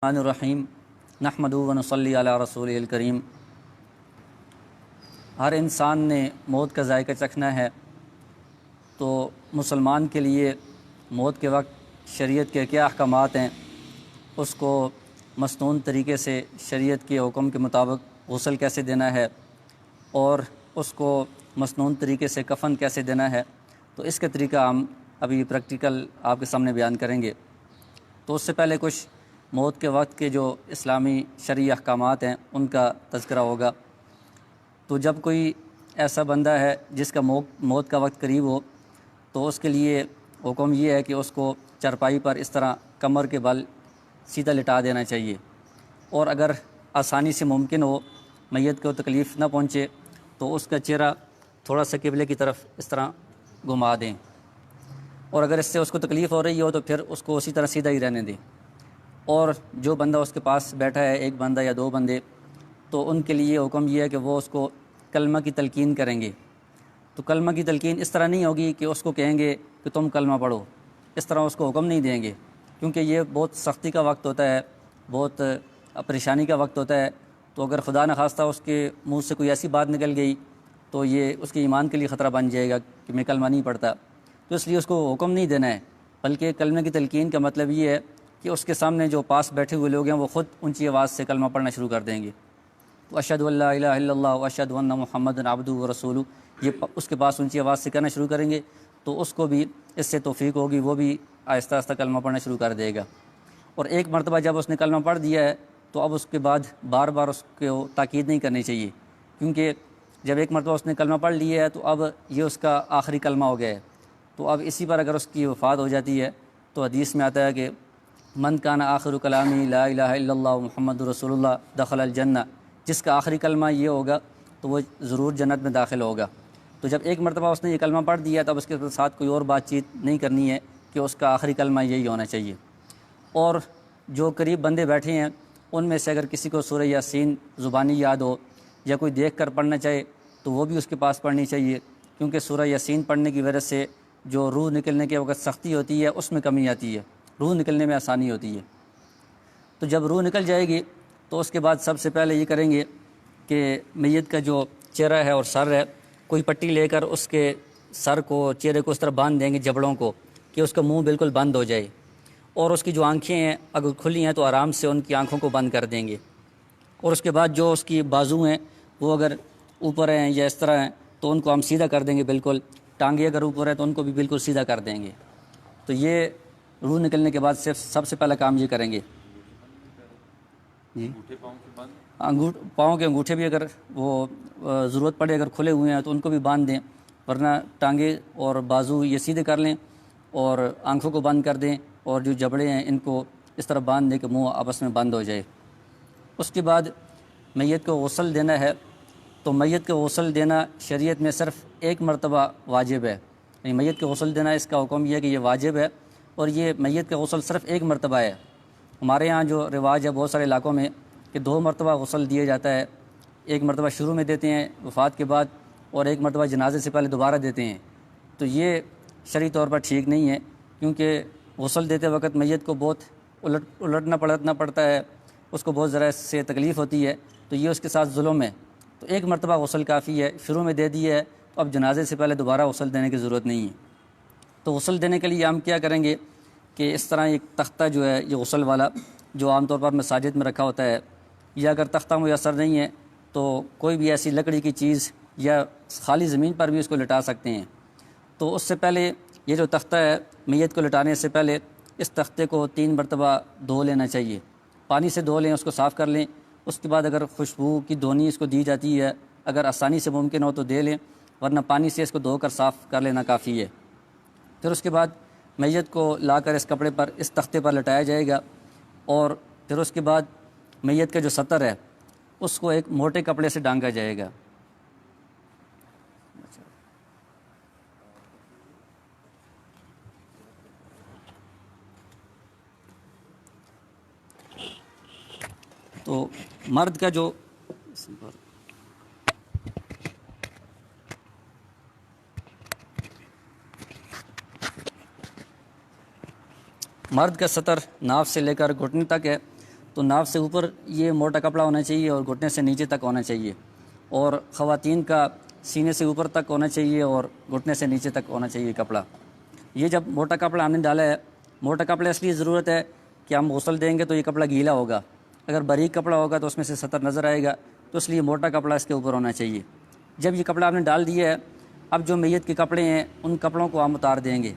الرحیم نحمدہ و نصلی علی رسولہ الکریم۔ ہر انسان نے موت کا ذائقہ چکھنا ہے، تو مسلمان کے لیے موت کے وقت شریعت کے کیا احکامات ہیں، اس کو مسنون طریقے سے شریعت کے حکم کے مطابق غسل کیسے دینا ہے اور اس کو مسنون طریقے سے کفن کیسے دینا ہے، تو اس کا طریقہ ہم ابھی پریکٹیکل آپ کے سامنے بیان کریں گے۔ تو اس سے پہلے کچھ موت کے وقت کے جو اسلامی شرعی احکامات ہیں ان کا تذکرہ ہوگا۔ تو جب کوئی ایسا بندہ ہے جس کا موت کا وقت قریب ہو، تو اس کے لیے حکم یہ ہے کہ اس کو چرپائی پر اس طرح کمر کے بل سیدھا لٹا دینا چاہیے، اور اگر آسانی سے ممکن ہو، میت کو تکلیف نہ پہنچے، تو اس کا چہرہ تھوڑا سا قبلے کی طرف اس طرح گھما دیں، اور اگر اس سے اس کو تکلیف ہو رہی ہو تو پھر اس کو اسی طرح سیدھا ہی رہنے دیں۔ اور جو بندہ اس کے پاس بیٹھا ہے، ایک بندہ یا دو بندے، تو ان کے لیے حکم یہ ہے کہ وہ اس کو کلمہ کی تلقین کریں گے۔ تو کلمہ کی تلقین اس طرح نہیں ہوگی کہ اس کو کہیں گے کہ تم کلمہ پڑھو، اس طرح اس کو حکم نہیں دیں گے، کیونکہ یہ بہت سختی کا وقت ہوتا ہے، بہت پریشانی کا وقت ہوتا ہے۔ تو اگر خدا نخواستہ اس کے منہ سے کوئی ایسی بات نکل گئی تو یہ اس کے ایمان کے لیے خطرہ بن جائے گا کہ میں کلمہ نہیں پڑھتا، تو اس لیے اس کو حکم نہیں دینا ہے، بلکہ کلمہ کی تلقین کا مطلب یہ ہے کہ اس کے سامنے جو پاس بیٹھے ہوئے لوگ ہیں وہ خود اونچی آواز سے کلمہ پڑھنا شروع کر دیں گے۔ تو اشہد ان لا الہ الا اللہ و اشہد ان محمد عبدہ و رسولہ، یہ اس کے پاس اونچی آواز سے کہنا شروع کریں گے، تو اس کو بھی اس سے توفیق ہوگی، وہ بھی آہستہ آہستہ کلمہ پڑھنا شروع کر دے گا۔ اور ایک مرتبہ جب اس نے کلمہ پڑھ دیا ہے تو اب اس کے بعد بار بار اس کو تاکید نہیں کرنی چاہیے، کیونکہ جب ایک مرتبہ اس نے کلمہ پڑھ لیا ہے تو اب یہ اس کا آخری کلمہ ہو گیا ہے۔ تو اب اسی پر اگر اس کی وفات ہو جاتی ہے تو حدیث میں آتا ہے کہ من کان آخر کلامی لا الہ الا اللہ محمد رسول اللہ دخل الجنہ، جس کا آخری کلمہ یہ ہوگا تو وہ ضرور جنت میں داخل ہوگا۔ تو جب ایک مرتبہ اس نے یہ کلمہ پڑھ دیا تب اس کے ساتھ کوئی اور بات چیت نہیں کرنی ہے کہ اس کا آخری کلمہ یہی ہونا چاہیے۔ اور جو قریب بندے بیٹھے ہیں ان میں سے اگر کسی کو سورہ یاسین زبانی یاد ہو یا کوئی دیکھ کر پڑھنا چاہے تو وہ بھی اس کے پاس پڑھنی چاہیے، کیونکہ سورہ یاسین پڑھنے کی وجہ سے جو روح نکلنے کے وقت سختی ہوتی ہے اس میں کمی آتی ہے، روح نکلنے میں آسانی ہوتی ہے۔ تو جب روح نکل جائے گی تو اس کے بعد سب سے پہلے یہ کریں گے کہ میت کا جو چہرہ ہے اور سر ہے، کوئی پٹی لے کر اس کے سر کو، چہرے کو اس طرح باندھ دیں گے، جبڑوں کو، کہ اس کا منہ بالکل بند ہو جائے، اور اس کی جو آنکھیں ہیں اگر کھلی ہیں تو آرام سے ان کی آنکھوں کو بند کر دیں گے۔ اور اس کے بعد جو اس کی بازو ہیں وہ اگر اوپر ہیں یا اس طرح ہیں تو ان کو ہم سیدھا کر دیں گے، بالکل ٹانگیں اگر اوپر ہیں تو ان کو بھی بالکل سیدھا کر دیں گے۔ تو یہ روح نکلنے کے بعد صرف سب سے پہلا کام یہ کریں گے۔ جی، پاؤں کے انگوٹھے بھی اگر وہ ضرورت پڑے اگر کھلے ہوئے ہیں تو ان کو بھی باندھ دیں، ورنہ ٹانگیں اور بازو یہ سیدھے کر لیں اور آنکھوں کو بند کر دیں، اور جو جبڑے ہیں ان کو اس طرح باندھ دیں کہ منہ آپس میں بند ہو جائے۔ اس کے بعد میت کو غسل دینا ہے، تو میت کو غسل دینا شریعت میں صرف ایک مرتبہ واجب ہے، یعنی میت کو غسل دینا اس کا حکم یہ ہے کہ یہ واجب ہے، اور یہ میت کا غسل صرف ایک مرتبہ ہے۔ ہمارے ہاں جو رواج ہے بہت سارے علاقوں میں کہ 2 مرتبہ غسل دیا جاتا ہے، ایک مرتبہ شروع میں دیتے ہیں وفات کے بعد، اور ایک مرتبہ جنازے سے پہلے دوبارہ دیتے ہیں۔ تو یہ شرعی طور پر ٹھیک نہیں ہے، کیونکہ غسل دیتے وقت میت کو بہت الٹنا پلٹنا پڑتا ہے، اس کو بہت ذرا سے تکلیف ہوتی ہے، تو یہ اس کے ساتھ ظلم ہے۔ تو ایک مرتبہ غسل کافی ہے، شروع میں دے دی ہے تو اب جنازے سے پہلے دوبارہ غسل دینے کی ضرورت نہیں ہے۔ تو غسل دینے کے لیے ہم کیا کریں گے کہ اس طرح ایک تختہ جو ہے یہ غسل والا جو عام طور پر مساجد میں رکھا ہوتا ہے، یا اگر تختہ میسر نہیں ہے تو کوئی بھی ایسی لکڑی کی چیز یا خالی زمین پر بھی اس کو لٹا سکتے ہیں۔ تو اس سے پہلے یہ جو تختہ ہے میت کو لٹانے سے پہلے اس تختے کو 3 مرتبہ دھو لینا چاہیے، پانی سے دھو لیں، اس کو صاف کر لیں۔ اس کے بعد اگر خوشبو کی دھونی اس کو دی جاتی ہے، اگر آسانی سے ممکن ہو تو دے لیں، ورنہ پانی سے اس کو دھو کر صاف کر لینا کافی ہے۔ پھر اس کے بعد میت کو لا کر اس کپڑے پر، اس تختے پر لٹایا جائے گا، اور پھر اس کے بعد میت کا جو ستر ہے اس کو ایک موٹے کپڑے سے ڈھانکا جائے گا۔ تو مرد کا جو مرد کا سطر ناف سے لے کر گھٹنے تک ہے، تو ناف سے اوپر یہ موٹا کپڑا ہونا چاہیے اور گھٹنے سے نیچے تک ہونا چاہیے، اور خواتین کا سینے سے اوپر تک ہونا چاہیے اور گھٹنے سے نیچے تک ہونا چاہیے کپڑا۔ یہ جب موٹا کپڑا ہم نے ڈالا ہے، موٹا کپڑا اس لیے ضرورت ہے کہ ہم غسل دیں گے تو یہ کپڑا گیلا ہوگا، اگر باریک کپڑا ہوگا تو اس میں سے سطر نظر آئے گا، تو اس لیے موٹا کپڑا اس کے اوپر ہونا چاہیے۔ جب یہ کپڑا آپ نے ڈال دیا ہے، اب جو میت کے کپڑے ہیں ان کپڑوں کو ہم اتار دیں گے۔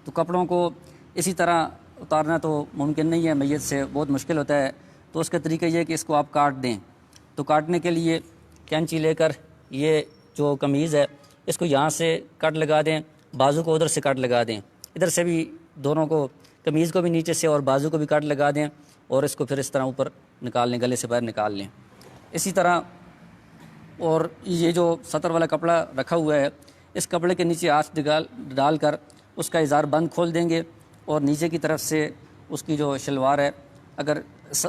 تو کپڑوں کو اسی طرح اتارنا تو ممکن نہیں ہے، میت سے بہت مشکل ہوتا ہے، تو اس کا طریقہ یہ ہے کہ اس کو آپ کاٹ دیں۔ تو کاٹنے کے لیے کینچی لے کر یہ جو قمیض ہے اس کو یہاں سے کٹ لگا دیں، بازو کو ادھر سے کٹ لگا دیں، ادھر سے بھی دونوں کو، قمیض کو بھی نیچے سے اور بازو کو بھی کٹ لگا دیں، اور اس کو پھر اس طرح اوپر نکال لیں، گلے سے باہر نکال لیں۔ اسی طرح اور یہ جو سطر والا کپڑا رکھا ہوا ہے، اس کپڑے کے نیچے ہاتھ ڈال کر اس کا ازار بند کھول دیں گے، اور نیچے کی طرف سے اس کی جو شلوار ہے اگر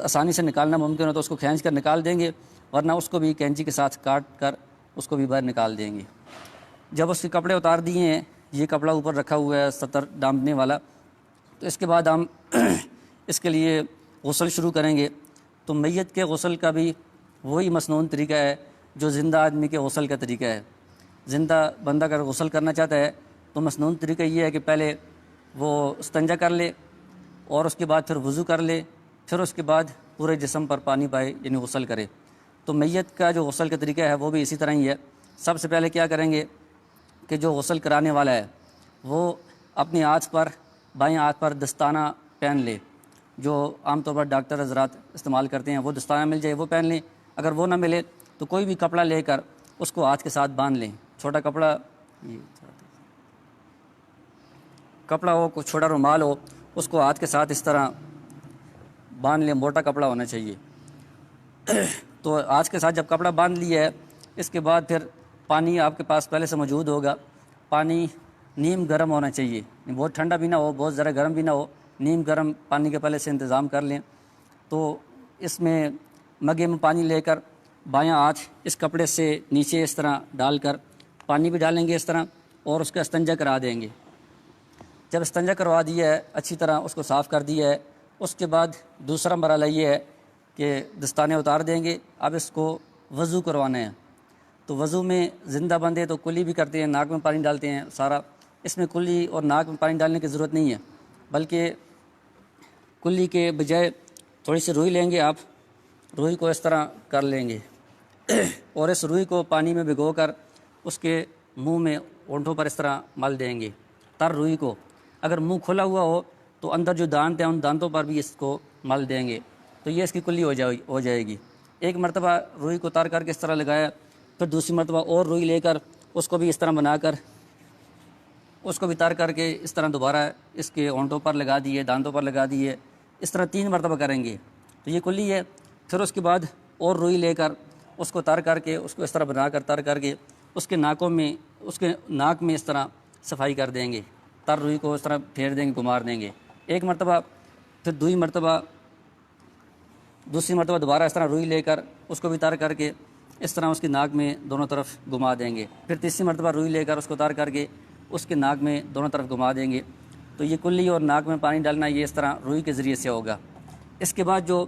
آسانی سے نکالنا ممکن ہو تو اس کو کھینچ کر نکال دیں گے، ورنہ اس کو بھی کینچی کے ساتھ کاٹ کر اس کو بھی باہر نکال دیں گے۔ جب اس کے کپڑے اتار دیے ہیں، یہ کپڑا اوپر رکھا ہوا ہے سطر ڈانپنے والا، تو اس کے بعد ہم اس کے لیے غسل شروع کریں گے۔ تو میت کے غسل کا بھی وہی مسنون طریقہ ہے جو زندہ آدمی کے غسل کا طریقہ ہے۔ زندہ بندہ اگر غسل کرنا چاہتا ہے تو مسنون طریقہ یہ ہے کہ پہلے وہ استنجا کر لے، اور اس کے بعد پھر وضو کر لے، پھر اس کے بعد پورے جسم پر پانی پائے، یعنی غسل کرے۔ تو میت کا جو غسل کا طریقہ ہے وہ بھی اسی طرح ہی ہے۔ سب سے پہلے کیا کریں گے کہ جو غسل کرانے والا ہے وہ اپنے ہاتھ پر، بائیں ہاتھ پر دستانہ پہن لے، جو عام طور پر ڈاکٹر حضرات استعمال کرتے ہیں، وہ دستانہ مل جائے وہ پہن لیں، اگر وہ نہ ملے تو کوئی بھی کپڑا لے کر اس کو ہاتھ کے ساتھ باندھ لیں، چھوٹا کپڑا، کپڑا ہو، کوئی چھوٹا رومال ہو، اس کو ہاتھ کے ساتھ اس طرح باندھ لیں، موٹا کپڑا ہونا چاہیے۔ تو ہاتھ کے ساتھ جب کپڑا باندھ لیا ہے، اس کے بعد پھر پانی آپ کے پاس پہلے سے موجود ہوگا، پانی نیم گرم ہونا چاہیے، بہت ٹھنڈا بھی نہ ہو، بہت ذرا گرم بھی نہ ہو، نیم گرم پانی کے پہلے سے انتظام کر لیں۔ تو اس میں مگے میں پانی لے کر بایاں ہاتھ اس کپڑے سے نیچے اس طرح ڈال کر پانی بھی ڈالیں گے اس طرح، اور اس کا استنجا کرا دیں گے۔ جب استنجا کروا دیا ہے، اچھی طرح اس کو صاف کر دیا ہے، اس کے بعد دوسرا مرحلہ یہ ہے کہ دستانے اتار دیں گے۔ اب اس کو وضو کروانا ہے۔ تو وضو میں زندہ بندے تو کلی بھی کرتے ہیں، ناک میں پانی ڈالتے ہیں سارا، اس میں کلی اور ناک میں پانی ڈالنے کی ضرورت نہیں ہے، بلکہ کلی کے بجائے تھوڑی سی روئی لیں گے، آپ روئی کو اس طرح کر لیں گے اور اس روئی کو پانی میں بھگو کر اس کے منہ میں، ہونٹوں پر اس طرح مل دیں گے، تر روئی کو۔ اگر منہ کھلا ہوا ہو تو اندر جو دانت ہیں ان دانتوں پر بھی اس کو مل دیں گے، تو یہ اس کی کلی ہو جائے گی۔ ایک مرتبہ روئی کو تر کر کے اس طرح لگایا، پھر دوسری مرتبہ اور روئی لے کر اس کو بھی اس طرح بنا کر اس کو بھی تر کر کے اس طرح دوبارہ اس کے ہونٹوں پر لگا دیے، دانتوں پر لگا دیے، اس طرح 3 مرتبہ کریں گے، تو یہ کلی ہے۔ پھر اس کے بعد اور روئی لے کر اس کو تر کر کے اس کو اس طرح بنا کر تر کر کے اس کے ناک میں اس طرح صفائی کر دیں گے، تر روئی کو اس طرح پھیر دیں گے، گمار دیں گے ایک مرتبہ، پھر دوسری مرتبہ دوبارہ اس طرح روئی لے کر اس کو بھی تر کر کے اس طرح اس کی ناک میں دونوں طرف گھما دیں گے، پھر تیسری مرتبہ روئی لے کر اس کو تر کر کے اس کے ناک میں دونوں طرف گھما دیں گے۔ تو یہ کلی اور ناک میں پانی ڈالنا یہ اس طرح روئی کے ذریعے سے ہوگا۔ اس کے بعد جو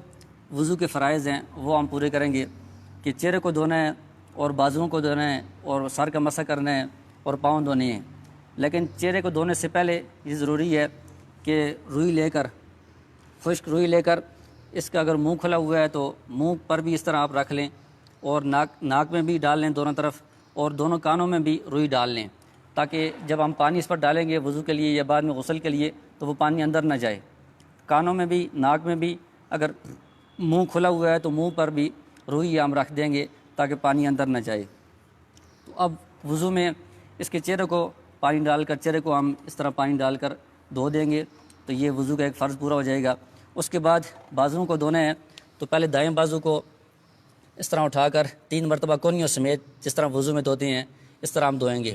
وضو کے فرائض ہیں وہ ہم پورے کریں گے کہ چہرے کو دھونا ہے، اور بازوؤں کو دھونا ہے، اور سر کا مسح کرنا ہے، اور پاؤں دھونے ہیں۔ لیکن چہرے کو دھونے سے پہلے یہ ضروری ہے کہ روئی لے کر، خشک روئی لے کر، اس کا اگر منہ کھلا ہوا ہے تو منہ پر بھی اس طرح آپ رکھ لیں، اور ناک میں بھی ڈال لیں دونوں طرف، اور دونوں کانوں میں بھی روئی ڈال لیں، تاکہ جب ہم پانی اس پر ڈالیں گے وضو کے لیے یا بعد میں غسل کے لیے تو وہ پانی اندر نہ جائے۔ کانوں میں بھی، ناک میں بھی، اگر منہ کھلا ہوا ہے تو منہ پر بھی روئی ہم رکھ دیں گے تاکہ پانی اندر نہ جائے۔ تو اب وضو میں اس کے چہرے کو پانی ڈال کر، چہرے کو ہم اس طرح پانی ڈال کر دھو دیں گے، تو یہ وضو کا ایک فرض پورا ہو جائے گا۔ اس کے بعد بازوؤں کو دھونا ہے، تو پہلے دائیں بازو کو اس طرح اٹھا کر 3 مرتبہ کونیوں سمیت، جس طرح وضو میں دھوتے ہیں اس طرح ہم دھوئیں گے۔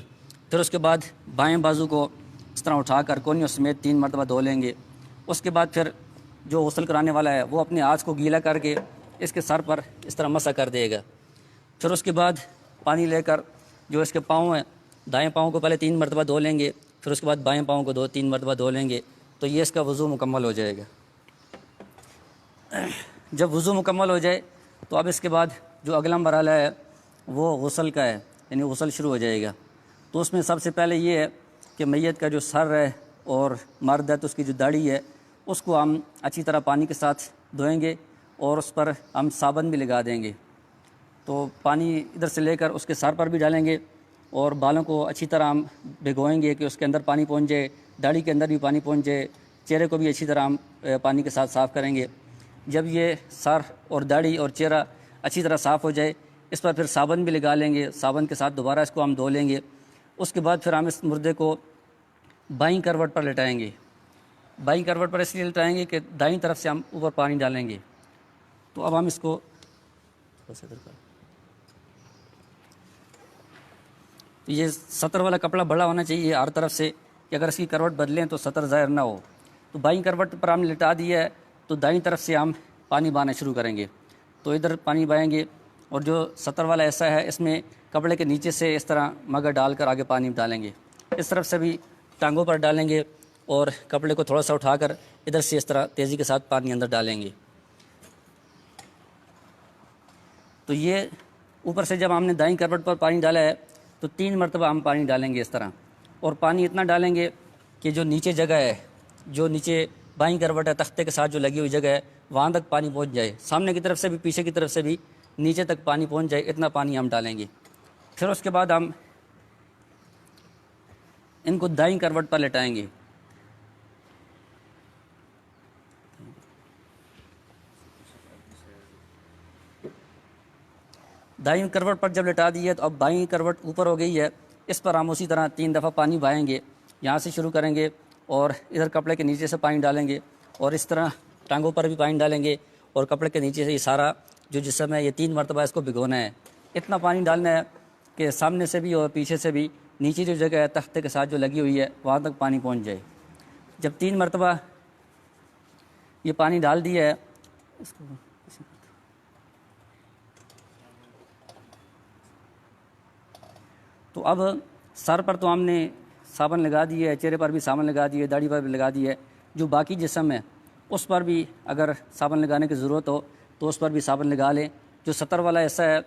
پھر اس کے بعد بائیں بازو کو اس طرح اٹھا کر کونیوں سمیت 3 مرتبہ دھو لیں گے۔ اس کے بعد پھر جو غسل کرانے والا ہے وہ اپنے ہاتھ کو گیلا کر کے اس کے سر پر اس طرح مسح کر دے گا۔ پھر اس کے بعد پانی لے کر جو اس کے پاؤں ہیں، دائیں پاؤں کو پہلے 3 مرتبہ دھو لیں گے، پھر اس کے بعد بائیں پاؤں کو 3 مرتبہ دھو لیں گے، تو یہ اس کا وضو مکمل ہو جائے گا۔ جب وضو مکمل ہو جائے تو اب اس کے بعد جو اگلا مرحلہ ہے وہ غسل کا ہے، یعنی غسل شروع ہو جائے گا۔ تو اس میں سب سے پہلے یہ ہے کہ میت کا جو سر ہے اور مرد ہے تو اس کی جو داڑھی ہے اس کو ہم اچھی طرح پانی کے ساتھ دھوئیں گے اور اس پر ہم صابن بھی لگا دیں گے۔ تو پانی ادھر سے لے کر اس کے سر پر بھی ڈالیں گے اور بالوں کو اچھی طرح ہم بھگوئیں گے کہ اس کے اندر پانی پہنچ جائے، داڑھی کے اندر بھی پانی پہنچ جائے، چہرے کو بھی اچھی طرح ہم پانی کے ساتھ صاف کریں گے۔ جب یہ سر اور داڑھی اور چہرہ اچھی طرح صاف ہو جائے اس پر پھر صابن بھی لگا لیں گے، صابن کے ساتھ دوبارہ اس کو ہم دھو لیں گے۔ اس کے بعد پھر ہم اس مردے کو بائیں کروٹ پر لٹائیں گے۔ بائیں کروٹ پر اس لیے لٹائیں گے کہ دائیں طرف سے ہم اوپر پانی ڈالیں گے۔ تو اب ہم اس کو یہ سطر والا کپڑا بڑا ہونا چاہیے ہر طرف سے کہ اگر اس کی کروٹ بدلیں تو سطر ظاہر نہ ہو۔ تو بائیں کروٹ پر ہم نے لٹا دیا ہے تو دائیں طرف سے ہم پانی بہانا شروع کریں گے۔ تو ادھر پانی بہائیں گے اور جو سطر والا ایسا ہے اس میں کپڑے کے نیچے سے اس طرح مگا ڈال کر آگے پانی ڈالیں گے۔ اس طرف سے بھی ٹانگوں پر ڈالیں گے اور کپڑے کو تھوڑا سا اٹھا کر ادھر سے اس طرح تیزی کے ساتھ پانی اندر ڈالیں گے۔ تو یہ اوپر سے جب ہم نے دائیں کروٹ پر پانی ڈالا ہے تو 3 مرتبہ ہم پانی ڈالیں گے اس طرح، اور پانی اتنا ڈالیں گے کہ جو نیچے جگہ ہے، جو نیچے بائیں کروٹ ہے تختے کے ساتھ جو لگی ہوئی جگہ ہے وہاں تک پانی پہنچ جائے، سامنے کی طرف سے بھی پیچھے کی طرف سے بھی نیچے تک پانی پہنچ جائے، اتنا پانی ہم ڈالیں گے۔ پھر اس کے بعد ہم ان کو دائیں کروٹ پر لٹائیں گے۔ دائیں کروٹ پر جب لٹا دی ہے تو اب بائیں کروٹ اوپر ہو گئی ہے، اس پر ہم اسی طرح 3 دفعہ پانی بہائیں گے۔ یہاں سے شروع کریں گے اور ادھر کپڑے کے نیچے سے پانی ڈالیں گے اور اس طرح ٹانگوں پر بھی پانی ڈالیں گے اور کپڑے کے نیچے سے یہ سارا جو جسم ہے یہ 3 مرتبہ اس کو بھگونا ہے۔ اتنا پانی ڈالنا ہے کہ سامنے سے بھی اور پیچھے سے بھی نیچے جو جگہ ہے تختے کے ساتھ جو لگی ہوئی ہے وہاں تک پانی پہنچ جائے۔ جب 3 مرتبہ یہ پانی ڈال دیا ہے اس کو تو اب سر پر تو ہم نے صابن لگا دی ہے، چہرے پر بھی صابن لگا دی ہے، داڑھی پر بھی لگا دی ہے، جو باقی جسم ہے اس پر بھی اگر صابن لگانے کی ضرورت ہو تو اس پر بھی صابن لگا لیں۔ جو سطر والا ایسا ہے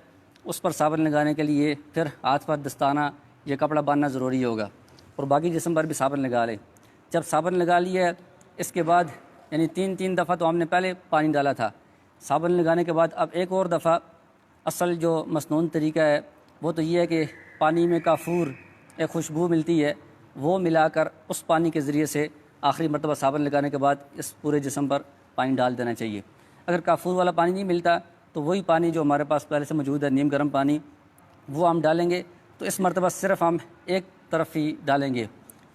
اس پر صابن لگانے کے لیے پھر ہاتھ پر دستانہ یہ کپڑا باندھنا ضروری ہوگا، اور باقی جسم پر بھی صابن لگا لیں۔ جب صابن لگا لیا ہے اس کے بعد یعنی 3 دفعہ تو ہم نے پہلے پانی ڈالا تھا، صابن لگانے کے بعد اب ایک اور دفعہ اصل جو مسنون طریقہ ہے وہ تو یہ ہے کہ پانی میں کافور ایک خوشبو ملتی ہے، وہ ملا کر اس پانی کے ذریعے سے آخری مرتبہ صابن لگانے کے بعد اس پورے جسم پر پانی ڈال دینا چاہیے۔ اگر کافور والا پانی نہیں ملتا تو وہی پانی جو ہمارے پاس پہلے سے موجود ہے نیم گرم پانی وہ ہم ڈالیں گے۔ تو اس مرتبہ صرف ہم ایک طرف ہی ڈالیں گے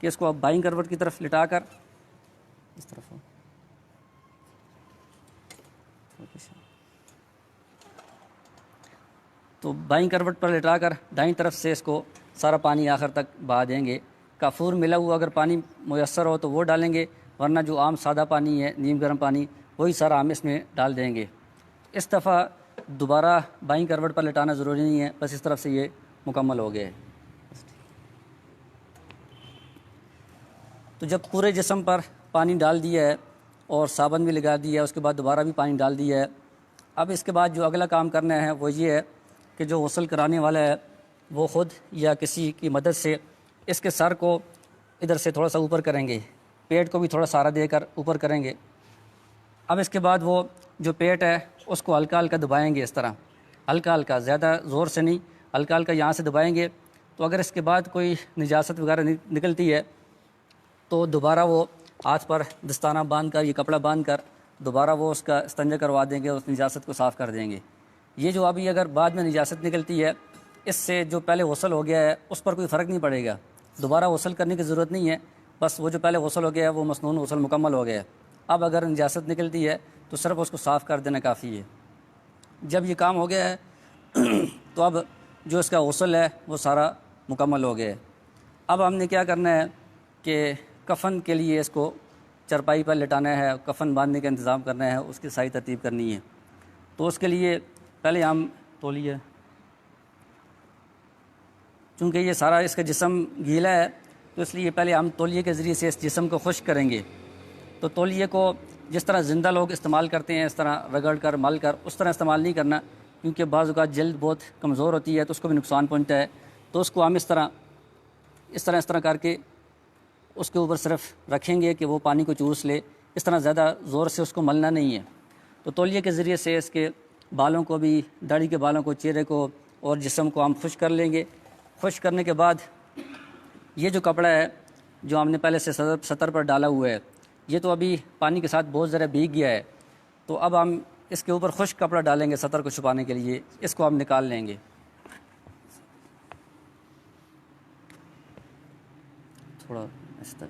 کہ اس کو اب بائیں کروٹ کی طرف لٹا کر اس طرف تو بائیں کروٹ پر لٹا کر دائیں طرف سے اس کو سارا پانی آخر تک بہا دیں گے۔ کافور ملا ہوا اگر پانی میسر ہو تو وہ ڈالیں گے، ورنہ جو عام سادہ پانی ہے نیم گرم پانی وہی سارا ہم اس میں ڈال دیں گے۔ اس دفعہ دوبارہ بائیں کروٹ پر لٹانا ضروری نہیں ہے، بس اس طرف سے یہ مکمل ہو گئے۔ تو جب پورے جسم پر پانی ڈال دیا ہے اور صابن بھی لگا دیا ہے، اس کے بعد دوبارہ بھی پانی ڈال دیا ہے، اب اس کے بعد جو اگلا کام کرنا ہے وہ یہ ہے کہ جو غسل کرانے والا ہے وہ خود یا کسی کی مدد سے اس کے سر کو ادھر سے تھوڑا سا اوپر کریں گے، پیٹ کو بھی تھوڑا سہارا دے کر اوپر کریں گے۔ اب اس کے بعد وہ جو پیٹ ہے اس کو ہلکا ہلکا دبائیں گے، اس طرح ہلکا ہلکا، زیادہ زور سے نہیں، ہلکا ہلکا یہاں سے دبائیں گے۔ تو اگر اس کے بعد کوئی نجاست وغیرہ نکلتی ہے تو دوبارہ وہ ہاتھ پر دستانہ باندھ کر یہ کپڑا باندھ کر دوبارہ وہ اس کا استنجا کروا دیں گے، اس نجاست کو صاف کر دیں گے۔ یہ جو ابھی اگر بعد میں نجاست نکلتی ہے اس سے جو پہلے غسل ہو گیا ہے اس پر کوئی فرق نہیں پڑے گا، دوبارہ غسل کرنے کی ضرورت نہیں ہے، بس وہ جو پہلے غسل ہو گیا ہے وہ مسنون غسل مکمل ہو گیا ہے۔ اب اگر نجاست نکلتی ہے تو صرف اس کو صاف کر دینا کافی ہے۔ جب یہ کام ہو گیا ہے تو اب جو اس کا غسل ہے وہ سارا مکمل ہو گیا ہے۔ اب ہم نے کیا کرنا ہے کہ کفن کے لیے اس کو چرپائی پر لٹانا ہے، کفن باندھنے کا انتظام کرنا ہے، اس کی صحیح ترتیب کرنی ہے۔ تو اس کے لیے پہلے ہم تولیے، چونکہ یہ سارا اس کا جسم گیلا ہے تو اس لیے پہلے ہم تولیے کے ذریعے سے اس جسم کو خشک کریں گے۔ تو تولیے کو جس طرح زندہ لوگ استعمال کرتے ہیں اس طرح رگڑ کر مل کر اس طرح استعمال نہیں کرنا، کیونکہ بعض اوقات جلد بہت کمزور ہوتی ہے تو اس کو بھی نقصان پہنچتا ہے۔ تو اس کو ہم اس طرح کر کے اس کے اوپر صرف رکھیں گے کہ وہ پانی کو چوس لے، اس طرح زیادہ زور سے اس کو ملنا نہیں ہے۔ تو تولیے کے ذریعے سے اس کے بالوں کو بھی، داڑھی کے بالوں کو، چہرے کو اور جسم کو ہم خشک کر لیں گے۔ خشک کرنے کے بعد یہ جو کپڑا ہے جو ہم نے پہلے سے سطر پر ڈالا ہوا ہے، یہ تو ابھی پانی کے ساتھ بہت ذرا بھیگ گیا ہے، تو اب ہم اس کے اوپر خشک کپڑا ڈالیں گے سطر کو چھپانے کے لیے، اس کو ہم نکال لیں گے۔ تھوڑا اس طرح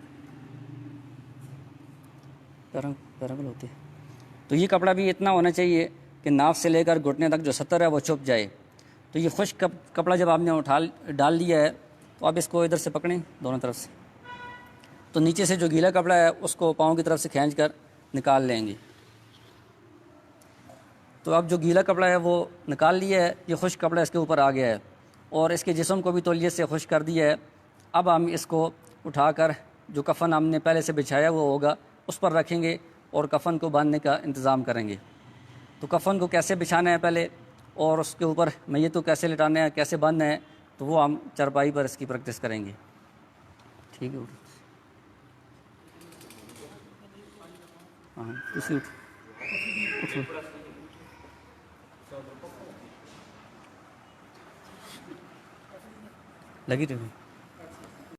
پیرنگل ہوتے ہیں۔ تو یہ کپڑا بھی اتنا ہونا چاہیے کہ ناف سے لے کر گھٹنے تک جو سطر ہے وہ چھپ جائے۔ تو یہ خشک کپڑا جب آپ نے ڈال لیا ہے تو آپ اس کو ادھر سے پکڑیں دونوں طرف سے، تو نیچے سے جو گیلا کپڑا ہے اس کو پاؤں کی طرف سے کھینچ کر نکال لیں گے۔ تو اب جو گیلا کپڑا ہے وہ نکال لیا ہے، یہ خشک کپڑا اس کے اوپر آ گیا ہے اور اس کے جسم کو بھی تولیے سے خشک کر دیا ہے۔ اب ہم اس کو اٹھا کر جو کفن ہم نے پہلے سے بچھایا وہ ہوگا اس پر رکھیں گے اور کفن کو باندھنے کا انتظام کریں گے۔ تو کفن کو کیسے بچھانا ہے پہلے اور اس کے اوپر میت کو کیسے لٹانا ہے، کیسے باندھنا ہے، تو وہ ہم چارپائی پر اس کی پریکٹس کریں گے۔ ٹھیک ہے، ہاں اسی اٹھو لگی رہی۔